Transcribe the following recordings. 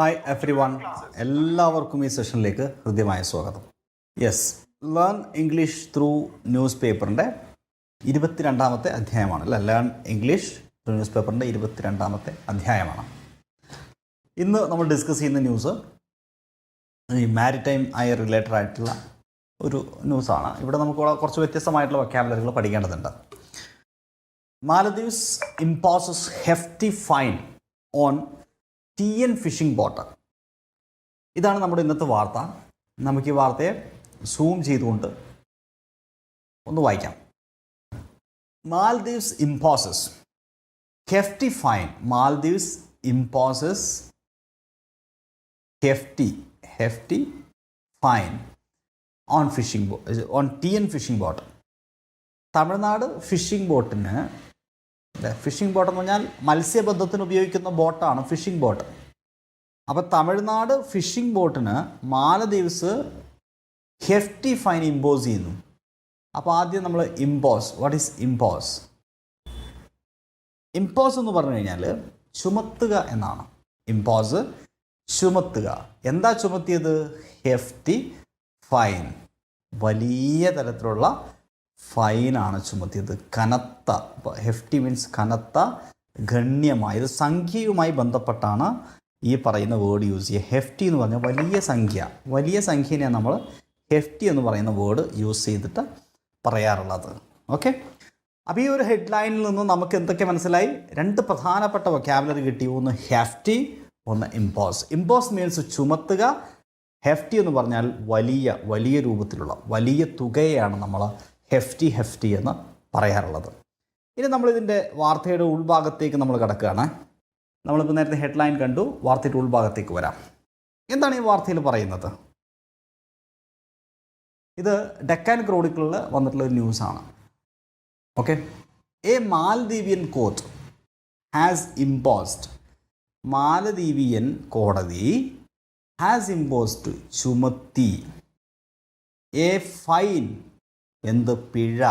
Hi every one, എല്ലാവർക്കും ഈ സെഷനിലേക്ക് ഹൃദ്യമായ സ്വാഗതം. Yes, learn English through news പേപ്പറിൻ്റെ 22ാമത്തെ അധ്യായമാണ്. ലേൺ ഇംഗ്ലീഷ് ത്രൂ ന്യൂസ് പേപ്പറിൻ്റെ 22ാമത്തെ അധ്യായമാണ്. ഇന്ന് നമ്മൾ ഡിസ്കസ് ചെയ്യുന്ന ന്യൂസ് ഈ മാരിടൈം ആയി റിലേറ്റഡ് ആയിട്ടുള്ള ഒരു ന്യൂസാണ്. ഇവിടെ നമുക്ക് കുറച്ച് വ്യത്യസ്തമായിട്ടുള്ള വൊക്കാബുലറികൾ പഠിക്കേണ്ടതുണ്ട്. Maldives imposes hefty fine on TN fishing boat. ഇതാണ് നമ്മുടെ ഇന്നത്തെ വാർത്ത. നമുക്ക് ഈ വാർത്തയെ സൂം ചെയ്തുകൊണ്ട് ഒന്ന് വായിക്കാം. Maldives imposes hefty fine. Maldives imposes hefty fine on TN fishing boat. Tamil Nadu fishing ബോട്ടിന്, ഫിഷിംഗ് ബോട്ട് എന്ന് പറഞ്ഞാൽ മത്സ്യബന്ധത്തിന് ഉപയോഗിക്കുന്ന ബോട്ടാണ് ഫിഷിംഗ് ബോട്ട്. അപ്പോൾ തമിഴ്നാട് ഫിഷിംഗ് ബോട്ടിന് മാലദ്വീപ്സ് ഹെഫ്റ്റി ഫൈൻ ഇമ്പോസ് ചെയ്യുന്നു. അപ്പോൾ ആദ്യം നമ്മൾ വാട്ട് ഈസ് ഇമ്പോസ് എന്ന് പറഞ്ഞു കഴിഞ്ഞാൽ ചുമത്തുക എന്നാണ്. ഇമ്പോസ് ചുമത്തുക. എന്താ ചുമത്തിയത്? ഹെഫ്റ്റി ഫൈൻ, വലിയ തരത്തിലുള്ള ഫൈനാണ് ചുമത്തിയത്. കനത്ത, ഹെഫ്റ്റി മീൻസ് കനത്ത, ഗണ്യമായ, ഇത് സംഖ്യയുമായി ബന്ധപ്പെട്ടാണ് ഈ പറയുന്ന വേർഡ് യൂസ് ചെയ്യുക. ഹെഫ്റ്റി എന്ന് പറഞ്ഞാൽ വലിയ സംഖ്യനെയാണ് നമ്മൾ ഹെഫ്റ്റി എന്ന് പറയുന്ന വേർഡ് യൂസ് ചെയ്തിട്ട് പറയാറുള്ളത്. ഓക്കെ, അപ്പോൾ ഈ ഒരു ഹെഡ്ലൈനിൽ നിന്ന് നമുക്ക് എന്തൊക്കെ മനസ്സിലായി? രണ്ട് പ്രധാനപ്പെട്ട വൊക്കാബുലറി കിട്ടി. ഒന്ന് ഹെഫ്റ്റി, ഒന്ന് ഇമ്പോസ്. ഇമ്പോസ് മീൻസ് ചുമത്തുക. ഹെഫ്റ്റി എന്ന് പറഞ്ഞാൽ വലിയ രൂപത്തിലുള്ള വലിയ തുകയാണ് നമ്മൾ ഹെഫ്റ്റി എന്ന് പറയാറുള്ളത്. ഇനി നമ്മളിതിൻ്റെ വാർത്തയുടെ ഉൾഭാഗത്തേക്ക് നമ്മൾ കിടക്കുകയാണ്. നമ്മളിപ്പോൾ നേരത്തെ ഹെഡ്ലൈൻ കണ്ടു, വാർത്തയുടെ ഉൾഭാഗത്തേക്ക് വരാം. എന്താണ് ഈ വാർത്തയിൽ പറയുന്നത്? ഇത് ഡെക്കാൻ ക്രോണിക്കിളിൽ വന്നിട്ടുള്ള ഒരു ന്യൂസാണ്. Okay, a Maldivian court has imposed, Maldivian കോടതി ഹാസ് ഇമ്പോസ്ഡ്, ചുമത്തി, എ ഫൈൻ, എന്ത്, പിഴ,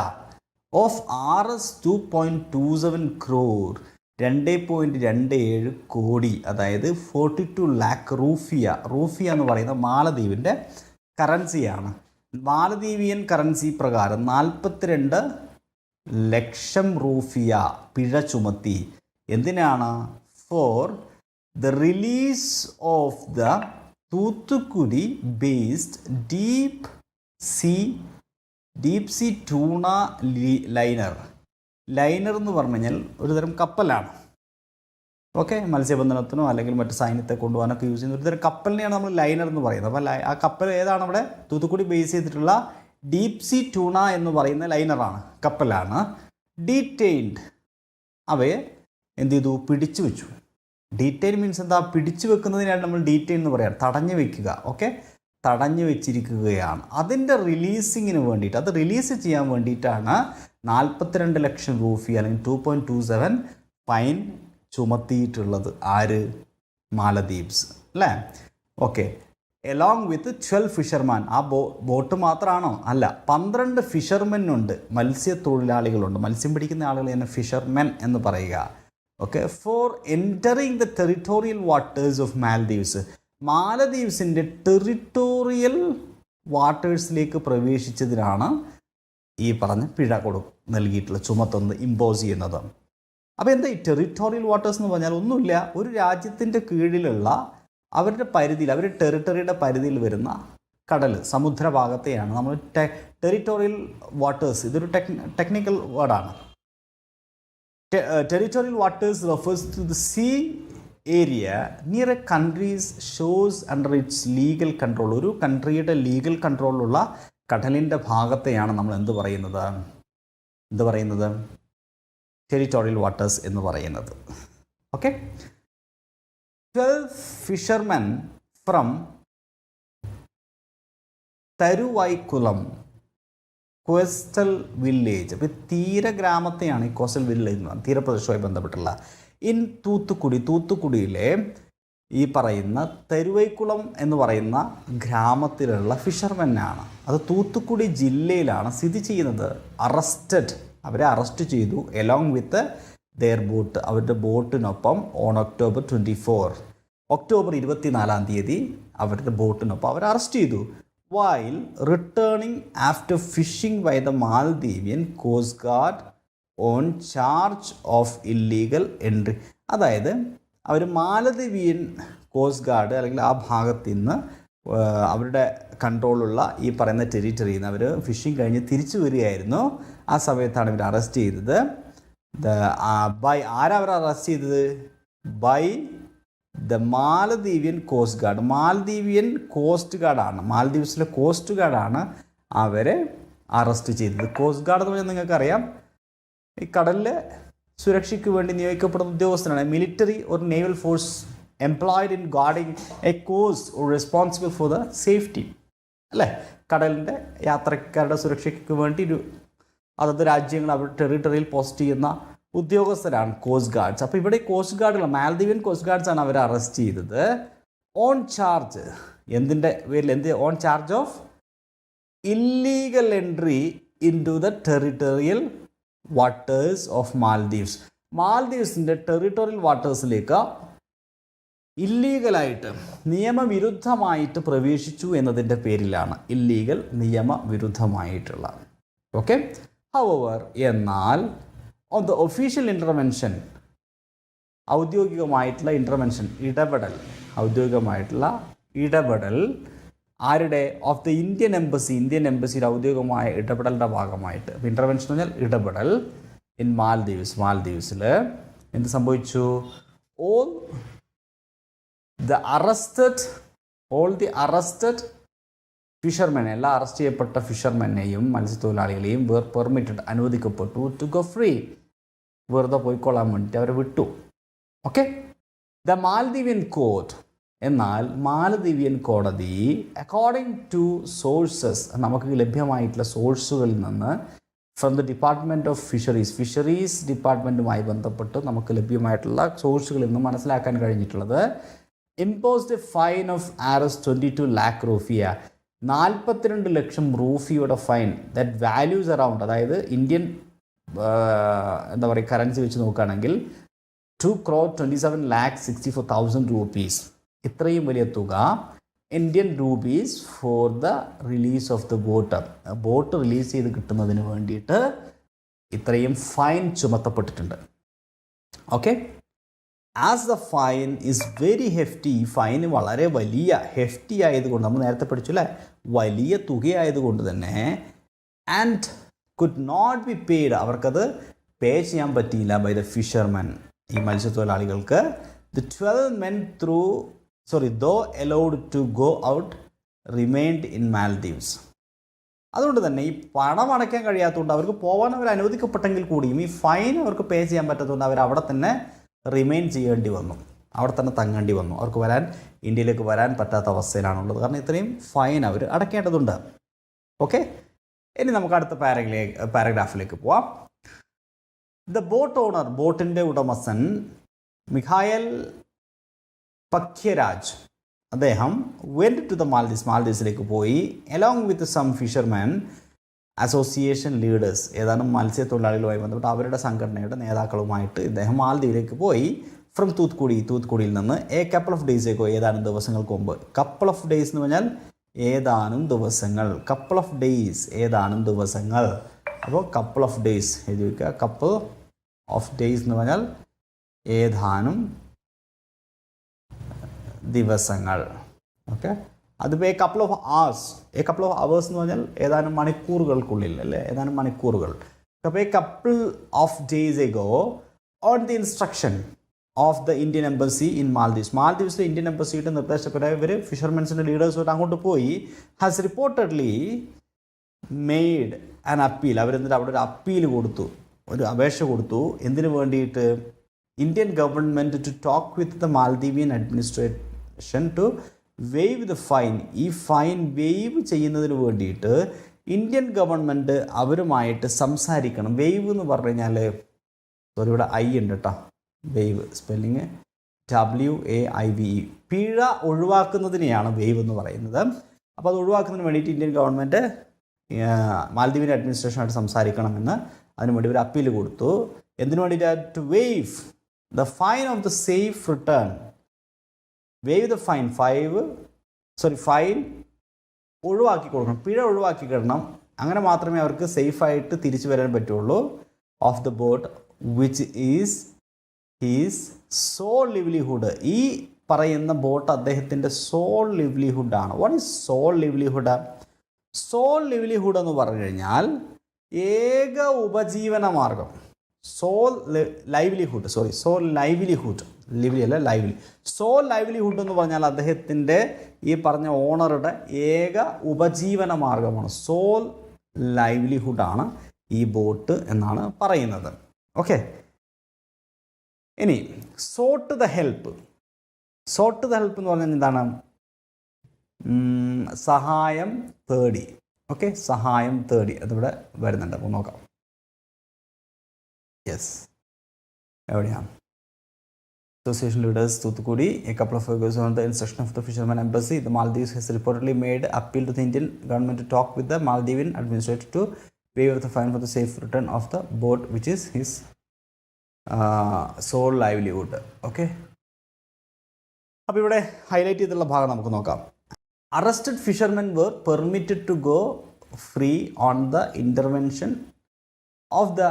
ഓഫ് Rs 2.27 crore, 2.27 കോടി, അതായത് 42 lakh റൂഫിയ എന്ന് പറയുന്ന മാലദ്വീപിൻ്റെ കറൻസിയാണ്. മാലദ്വീപിയൻ കറൻസി പ്രകാരം 42 ലക്ഷം റൂഫിയ പിഴ ചുമത്തി. എന്തിനാണ്? Four the release of the Thoothukudi based deep see tuna liner എന്ന് പറഞ്ഞു കഴിഞ്ഞാൽ ഒരു തരം കപ്പലാണ്. ഓക്കെ, മത്സ്യബന്ധനത്തിനോ അല്ലെങ്കിൽ മറ്റ് സൈന്യത്തെ കൊണ്ടുപോകാനൊക്കെ യൂസ് ചെയ്യുന്ന ഒരു തരം കപ്പലിനെയാണ് നമ്മൾ ലൈനർ എന്ന് പറയുന്നത്. അപ്പോൾ ആ കപ്പൽ ഏതാണ്? അവിടെ തൂത്തുക്കുടി ബേസ് ചെയ്തിട്ടുള്ള ഡീപ് സീ ടൂണ എന്ന് പറയുന്ന ലൈനറാണ്, കപ്പലാണ്. ഡീറ്റെയിൻഡ്, അവയെ എന്ത് ചെയ്തു? പിടിച്ചു വെച്ചു. ഡീറ്റെയിൻ മീൻസ് എന്താ? പിടിച്ചു വെക്കുന്നതിനാണ് നമ്മൾ ഡീറ്റെയിൻ എന്ന് പറയാം, തടഞ്ഞു വെക്കുക. ഓക്കെ, തടഞ്ഞു വെച്ചിരിക്കുകയാണ്. അതിൻ്റെ റിലീസിങ്ങിന് വേണ്ടിയിട്ട്, അത് റിലീസ് ചെയ്യാൻ വേണ്ടിയിട്ടാണ് 42 ലക്ഷം റൂഫി അല്ലെങ്കിൽ 2.27 ഫൈൻ ചുമത്തിയിട്ടുള്ളത്. ആര്? മാലദ്വീപ്സ്, അല്ലേ? Okay, along with 12 fisherman. ആ ബോട്ട് മാത്രമാണോ? അല്ല, 12 ഫിഷർമെനുണ്ട്, മത്സ്യത്തൊഴിലാളികളുണ്ട്. മത്സ്യം പിടിക്കുന്ന ആളുകൾ തന്നെ ഫിഷർമെൻ എന്ന് പറയുക. Okay, for entering the territorial waters of Maldives. മാലദ്വീപ്സിൻ്റെ ടെറിട്ടോറിയൽ വാട്ടേഴ്സിലേക്ക് പ്രവേശിച്ചതിനാണ് ഈ പറഞ്ഞ പിഴ നൽകിയിട്ടുള്ള, ചുമത്തുന്നത്, ഇമ്പോസ് ചെയ്യുന്നത്. അപ്പോൾ എന്താ ഈ ടെറിട്ടോറിയൽ വാട്ടേഴ്സ് എന്ന് പറഞ്ഞാൽ? ഒന്നുമില്ല, ഒരു രാജ്യത്തിൻ്റെ കീഴിലുള്ള അവരുടെ പരിധിയിൽ, അവരുടെ ടെറിട്ടറിയുടെ പരിധിയിൽ വരുന്ന കടൽ, സമുദ്രഭാഗത്തെയാണ് നമ്മൾ ടെറിട്ടോറിയൽ വാട്ടേഴ്സ്. ഇതൊരു ടെക്നിക്കൽ വേർഡാണ്. Territorial waters refers to the sea area near a country's ഷോസ് അണ്ടർ ഇറ്റ്സ് ലീഗൽ കൺട്രോൾ. ഒരു കൺട്രിയുടെ ലീഗൽ കൺട്രോളിലുള്ള കടലിൻ്റെ ഭാഗത്തെയാണ് നമ്മൾ എന്ത് പറയുന്നത്? ടെറിട്ടോറിയൽ വാട്ടേഴ്സ് എന്ന് പറയുന്നത്. Okay, 12 fishermen from Tharuvaikulam coastal village. അപ്പോൾ തീരഗ്രാമത്തെയാണ് ഈ കോസ്റ്റൽ വില്ലേജ് എന്ന് പറയുന്നത്, തീരപ്രദേശവുമായി ബന്ധപ്പെട്ടുള്ള. ഇൻ തൂത്തുക്കുടിയിലെ ഈ പറയുന്ന തരുവൈക്കുളം എന്ന് പറയുന്ന ഗ്രാമത്തിലുള്ള ഫിഷർമെനാണ്. അത് തൂത്തുക്കുടി ജില്ലയിലാണ് സ്ഥിതി ചെയ്യുന്നത്. അവരെ അറസ്റ്റ് ചെയ്തു എലോങ് വിത്ത് ദെയർ ബോട്ട്, അവരുടെ ബോട്ടിനൊപ്പം ഓൺ October 24. ഒക്ടോബർ 24 അവരുടെ ബോട്ടിനൊപ്പം അവർ അറസ്റ്റ് ചെയ്തു. While returning after fishing by the Maldivian coast guard on charge of illegal entry. അതായത് അവർ മാലദ്വീപിയൻ കോസ്റ്റ് ഗാർഡ് അല്ലെങ്കിൽ ആ ഭാഗത്ത് നിന്ന് അവരുടെ കൺട്രോളുള്ള ഈ പറയുന്ന ടെറിറ്ററിയിൽ നിന്ന് അവർ ഫിഷിംഗ് കഴിഞ്ഞ് തിരിച്ചു വരികയായിരുന്നു. ആ സമയത്താണ് ഇവർ അറസ്റ്റ് ചെയ്തത്. ആരവർ അറസ്റ്റ് ചെയ്തത്? By the Maldivian coast guard. Maldivian coast ഗാർഡാണ്, മാലദ്വീപ്സിലെ കോസ്റ്റ് ഗാർഡാണ് അവരെ അറസ്റ്റ് ചെയ്തത്. കോസ്റ്റ് ഗാർഡ് എന്ന് പറഞ്ഞാൽ നിങ്ങൾക്കറിയാം, ഈ കടലിലെ സുരക്ഷയ്ക്ക് വേണ്ടി നിയോഗിക്കപ്പെടുന്ന ഉദ്യോഗസ്ഥനാണ്. മിലിറ്ററി ഒരു naval force employed in guarding a coast or responsible for the safety, അല്ലേ? കടലിൻ്റെ യാത്രക്കാരുടെ സുരക്ഷയ്ക്ക് വേണ്ടി അതത് രാജ്യങ്ങൾ അവരുടെ ടെറിട്ടറിയിൽ പോസ്റ്റ് ചെയ്യുന്ന ഉദ്യോഗസ്ഥരാണ് കോസ്റ്റ് ഗാർഡ്സ്. അപ്പോൾ ഇവിടെ കോസ്റ്റ് ഗാർഡുകൾ, മാലദ്വീപിയൻ കോസ്റ്റ് ഗാർഡ്സ് ആണ് അവരെ അറസ്റ്റ് ചെയ്തത്. ഓൺ ചാർജ്, എന്തിൻ്റെ പേരിൽ? On charge of illegal entry into the territorial waters of Maldives. മാൽദീവ്സിൻ്റെ ടെറിട്ടോറിയൽ വാട്ടേഴ്സിലേക്ക് ഇല്ലീഗലായിട്ട്, നിയമവിരുദ്ധമായിട്ട് പ്രവേശിച്ചു എന്നതിൻ്റെ പേരിലാണ് ഇല്ലീഗൽ, നിയമവിരുദ്ധമായിട്ടുള്ള. ഓക്കെ. ഹവർ, എന്നാൽ ഓൺ ദ ഒഫീഷ്യൽ ഇൻ്റർവെൻഷൻ, ഔദ്യോഗികമായിട്ടുള്ള ഇൻ്റർവെൻഷൻ, ഇടപെടൽ, ഔദ്യോഗികമായിട്ടുള്ള ഇടപെടൽ ആരുടെ? Of the Indian embassy, Indian എംബസിയുടെ ഔദ്യോഗികമായ ഇടപെടലിൻ്റെ ഭാഗമായിട്ട്. അപ്പോൾ ഇൻ്റർവെൻഷൻ എന്ന് പറഞ്ഞാൽ ഇടപെടൽ. ഇൻ മാൽദീവ്സ്, മാൽദീവ്സിൽ എന്ത് സംഭവിച്ചു? ഓൾ ദ അറസ്റ്റഡ് ഫിഷർമെൻ, എല്ലാ അറസ്റ്റ് ചെയ്യപ്പെട്ട ഫിഷർമെനെയും മത്സ്യത്തൊഴിലാളികളെയും പെർമിറ്റഡ്, അനുവദിക്കപ്പെട്ടു ടു ഗോ ഫ്രീ, വെറുതെ പോയിക്കൊള്ളാൻ വേണ്ടിയിട്ട് അവരെ വിട്ടു. ഓക്കെ. ദ മാൽദീവിയൻ കോർട്ട്, എന്നാൽ മാലദ്വീപിയൻ കോടതി അക്കോർഡിംഗ് ടു സോഴ്സസ്, നമുക്ക് ലഭ്യമായിട്ടുള്ള സോഴ്സുകളിൽ നിന്ന്, from the department of fisheries ഡിപ്പാർട്ട്മെൻറ്റുമായി ബന്ധപ്പെട്ട് നമുക്ക് ലഭ്യമായിട്ടുള്ള സോഴ്സുകളിൽ നിന്ന് മനസ്സിലാക്കാൻ കഴിഞ്ഞിട്ടുള്ളത്, imposed a fine of R S 22 lakh rufiyaa, 42 ലക്ഷം റൂഫിയുടെ ഫൈൻ. ദാറ്റ് വാല്യൂസ് അറൗണ്ട്, അതായത് ഇന്ത്യൻ എന്താ പറയുക കറൻസി വെച്ച് നോക്കുകയാണെങ്കിൽ 2,27,64,000 rupees. ഇത്രയും വലിയ തുക Indian rupees for the release of the boat release ചെയ്ത് കിട്ടുന്നതിന് വേണ്ടിയിട്ട് ഇത്രയും ഫൈൻ ചുമത്തപ്പെട്ടിട്ടുണ്ട്. Okay. As the fine is very hefty, ഈ ഫൈൻ വളരെ വലിയ ഹെഫ്റ്റി ആയതുകൊണ്ട്, നമ്മൾ നേരത്തെ പഠിച്ചു അല്ലേ, വലിയ തുകയായതുകൊണ്ട് തന്നെ, and could not be paid, അവർക്കത് പേ ചെയ്യാൻ പറ്റിയില്ല ബൈ ദ ഫിഷർമെൻ, ഈ മത്സ്യത്തൊഴിലാളികൾക്ക്. The 12 men though allowed to go out remained in Maldives. അതുകൊണ്ട് തന്നെ ഈ പണം അടയ്ക്കാൻ കഴിയാത്തതുകൊണ്ട്, അവർക്ക് പോകാൻ അവർ അനുവദിക്കപ്പെട്ടെങ്കിൽ കൂടിയും ഈ ഫൈൻ അവർക്ക് പേ ചെയ്യാൻ പറ്റാത്തതുകൊണ്ട് അവർ അവിടെ തന്നെ റിമെയിൻ ചെയ്യേണ്ടി വന്നു, അവിടെ തന്നെ തങ്ങേണ്ടി വന്നു. അവർക്ക് ഇന്ത്യയിലേക്ക് വരാൻ പറ്റാത്ത അവസ്ഥയിലാണുള്ളത്, കാരണം ഇത്രയും ഫൈൻ അവർ അടയ്ക്കേണ്ടതുണ്ട്. ഓക്കെ. ഇനി നമുക്ക് അടുത്ത പാരഗ്രാഫിലേക്ക് പോവാം. ദ ബോട്ട് ഓണർ, ബോട്ടിൻ്റെ ഉടമസ്ഥൻ മിഖായൽ പഖ്യരാജ്, അദ്ദേഹം വെൻറ്റ് ടു ദ മാൽദീവ്സിലേക്ക് പോയി, along with some fisherman association leaders, ഏതാനും മത്സ്യത്തൊഴിലാളികളുമായി ബന്ധപ്പെട്ട് അവരുടെ സംഘടനയുടെ നേതാക്കളുമായിട്ട് ഇദ്ദേഹം മാൽദീവിലേക്ക് പോയി. ഫ്രം തൂത്ത്കുടിയിൽ നിന്ന് എ കപ്പിൾ ഓഫ് ഡേയ്സേക്കോ, ഏതാനും ദിവസങ്ങൾക്ക് മുമ്പ്. കപ്പിൾ ഓഫ് ഡേയ്സ് എന്ന് പറഞ്ഞാൽ ഏതാനും ദിവസങ്ങൾ, കപ്പിൾ ഓഫ് ഡേയ്സ് ഏതാനും ദിവസങ്ങൾ. അപ്പോൾ കപ്പിൾ ഓഫ് ഡേയ്സ് എഴുതി വയ്ക്കുക. കപ്പിൾ ഓഫ് ഡേയ്സ് എന്ന് പറഞ്ഞാൽ ഏതാനും ദിവസങ്ങൾ. ഓക്കെ. അതിപ്പോൾ എ കപ്പിൾ ഓഫ് അവേഴ്സ് എന്ന് പറഞ്ഞാൽ ഏതാനും മണിക്കൂറുകൾക്കുള്ളിൽ, അല്ലേ, ഏതാനും മണിക്കൂറുകൾ. അപ്പോൾ a couple of days ago on the instruction of the Indian embassy in മാൽദീവ്സിലെ ഇന്ത്യൻ എംബസിയുടെ നിർദ്ദേശപ്രകാരം ഇവർ ഫിഷർമെൻസിൻ്റെ ലീഡേഴ്സുമായിട്ട് അങ്ങോട്ട് പോയി. Has reportedly made an appeal, അവരെന്നിട്ട് അവിടെ ഒരു അപ്പീൽ കൊടുത്തു, ഒരു അപേക്ഷ കൊടുത്തു. എന്തിനു വേണ്ടിയിട്ട്? Indian government to talk with the Maldivian administration to waive the fine. ഈ ഫൈൻ വെയ്വ് ചെയ്യുന്നതിന് വേണ്ടിയിട്ട് ഇന്ത്യൻ ഗവൺമെൻറ് അവരുമായിട്ട് സംസാരിക്കണം. വെയ്വ് എന്ന് പറഞ്ഞു കഴിഞ്ഞാൽ, ഇവിടെ ഐ ഉണ്ട് കേട്ടോ, വെയ്വ് സ്പെല്ലിങ് WAIVE, പിഴ ഒഴിവാക്കുന്നതിനെയാണ് വെയ്വ് എന്ന് പറയുന്നത്. അപ്പോൾ അത് ഒഴിവാക്കുന്നതിന് വേണ്ടിയിട്ട് ഇന്ത്യൻ ഗവൺമെൻറ് മാൽദീവിയൻ അഡ്മിനിസ്ട്രേഷനായിട്ട് സംസാരിക്കണമെന്ന് അതിനുവേണ്ടി ഒരു അപ്പീൽ കൊടുത്തു. എന്തിനു വേണ്ടിയിട്ട്? To waive the fine of the safe return waive the fine fine ഒഴിവാക്കി കൊടുക്കണം, പിഴ ഒഴിവാക്കി കിടണം. അങ്ങനെ മാത്രമേ അവർക്ക് സേഫായിട്ട് തിരിച്ചു വരാൻ പറ്റുള്ളൂ. Of the boat which is his sole livelihood. ഈ പറയുന്ന ബോട്ട് അദ്ദേഹത്തിൻ്റെ സോൾ ലിവ്ലിഹുഡാണ്. What is sole livelihood? Sole livelihood എന്ന് പറഞ്ഞു കഴിഞ്ഞാൽ ഏക ഉപജീവന മാർഗം. സോൾ ലൈവ്ലിഹുഡ് ലിവ്ലി അല്ല ലൈവ്ലി. സോൾ ലൈവ്ലിഹുഡ് എന്ന് പറഞ്ഞാൽ അദ്ദേഹത്തിൻ്റെ ഈ പറഞ്ഞ ഓണറുടെ ഏക ഉപജീവന മാർഗമാണ്. സോൾ ലൈവ്ലിഹുഡാണ് ഈ ബോട്ട് എന്നാണ് പറയുന്നത്. ഓക്കെ, ഇനി സോട്ട് ദ ഹെൽപ്പ് എന്ന് പറഞ്ഞാൽ എന്താണ്? സഹായം തേടി. ഓക്കെ, സഹായം തേടി അതിവിടെ വരുന്നുണ്ട്, അപ്പോൾ നോക്കാം. യെസ്, എവിടെയാണ്? Association leaders Thuthukudi, a couple of years on the instruction of the Fisherman Embassy, the Maldives has reportedly made appeal to the Indian government to talk with the Maldivian administrator to waive the fine for the safe return of the boat, which is his sole livelihood. Okay. അപ്പോൾ ഇവിടെ highlight ചെയ്തിട്ടുള്ള ഭാഗം നമുക്ക് നോക്കാം. Arrested fishermen were permitted to go free on the intervention of the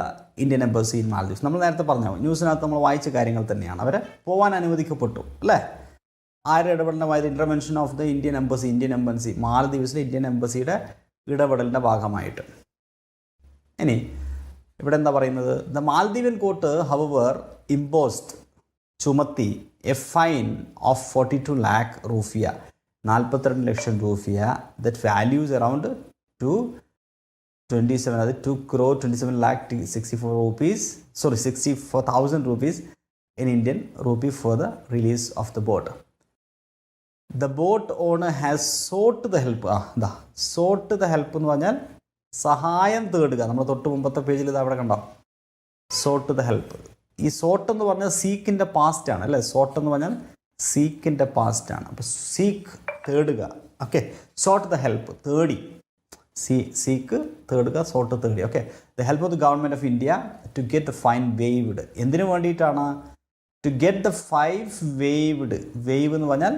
Indian embassy in Maldives. നമ്മൾ നേരത്തെ പറഞ്ഞു, ന്യൂസിനകത്ത് നമ്മൾ വായിച്ച കാര്യങ്ങൾ തന്നെയാണ്. അവരെ പോകാൻ അനുവദിക്കപ്പെട്ടു അല്ലേ? ആരുടെ ഇടപെടലുമായത്? Intervention of the Indian embassy മാൽദീവ്സിലെ ഇന്ത്യൻ എംബസിയുടെ ഇടപെടലിൻ്റെ ഭാഗമായിട്ട്. ഇനി ഇവിടെ എന്താ പറയുന്നത്? The Maldivian court however imposed ചുമത്തി a fine of 42 lakh rufiyaa, 42 ലക്ഷം രൂപ, that values around 2,27,64,000 rupees in Indian rupee for the release of the boat. The boat owner has sought the help. sought the help എന്ന് പറഞ്ഞാൽ സഹായം തേടുക. നമ്മൾ തൊട്ട് മുമ്പത്തെ പേജിൽ ഇത് അവിടെ കണ്ടോ, sought the help. ഈ സോട്ട് എന്ന് പറഞ്ഞാൽ സീക്കിൻ്റെ പാസ്റ്റ് ആണ് അല്ലേ? സോട്ട് എന്ന് പറഞ്ഞാൽ സീക്കിൻ്റെ പാസ്റ്റ് ആണ്. അപ്പോൾ സീക്ക് തേടുക. ഓക്കെ, സോട്ട് ദ ഹെൽപ്പ് തേടി, സീക്ക് തേടുക, സോട്ട് തേടി. Okay, the help of the government of India to get the fine waived. എന്തിനു വേണ്ടിയിട്ടാണ്? To get the fine waived. Waive എന്ന് പറഞ്ഞാൽ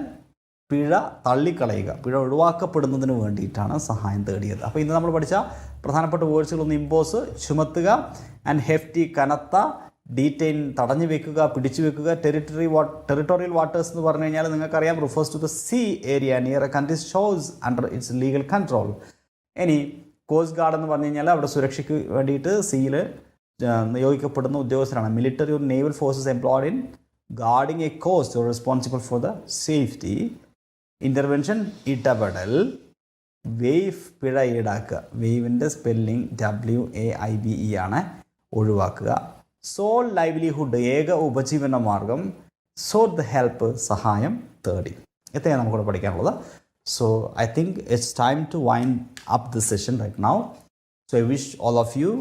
പിഴ തള്ളിക്കളയുക, പിഴ ഒഴിവാക്കപ്പെടുന്നതിന് വേണ്ടിയിട്ടാണ് സഹായം തേടിയത്. അപ്പോൾ ഇന്ന് നമ്മൾ പഠിച്ച പ്രധാനപ്പെട്ട വേർഡ്സുകളൊന്ന് ഇമ്പോസ് ചുമത്തുക, ആൻഡ് ഹെഫ്റ്റി കനത്ത, ഡീറ്റെയിൻ തടഞ്ഞു വെക്കുക, പിടിച്ചു വെക്കുക. ടെറിട്ടോറിയൽ വാട്ടേഴ്സ് എന്ന് പറഞ്ഞു കഴിഞ്ഞാൽ നിങ്ങൾക്കറിയാം, refers to the sea area near a country's ഷോസ് അണ്ടർ ഇറ്റ്സ് ലീഗൽ കൺട്രോൾ. ഇനി കോസ്റ്റ് ഗാർഡ് എന്ന് പറഞ്ഞു കഴിഞ്ഞാൽ അവിടെ സുരക്ഷയ്ക്ക് വേണ്ടിയിട്ട് സീയിൽ നിയോഗിക്കപ്പെടുന്ന ഉദ്യോഗസ്ഥരാണ്. Military or naval forces employed in guarding a coast or responsible for the safety. Intervention ഇടപെടൽ. വേവ് പിഴ ഈടാക്കുക. വേവിൻ്റെ സ്പെല്ലിംഗ് WAIVE ആണ്, ഒഴിവാക്കുക. സോൾ ലൈവ്ലിഹുഡ് ഏക ഉപജീവന മാർഗം. സോട്ട് ദ ഹെൽപ്പ് സഹായം തേടി. ഇത്രയാണ് നമുക്കിവിടെ പഠിക്കാനുള്ളത്. So I think it's time to wind up the session right now. So I wish all of you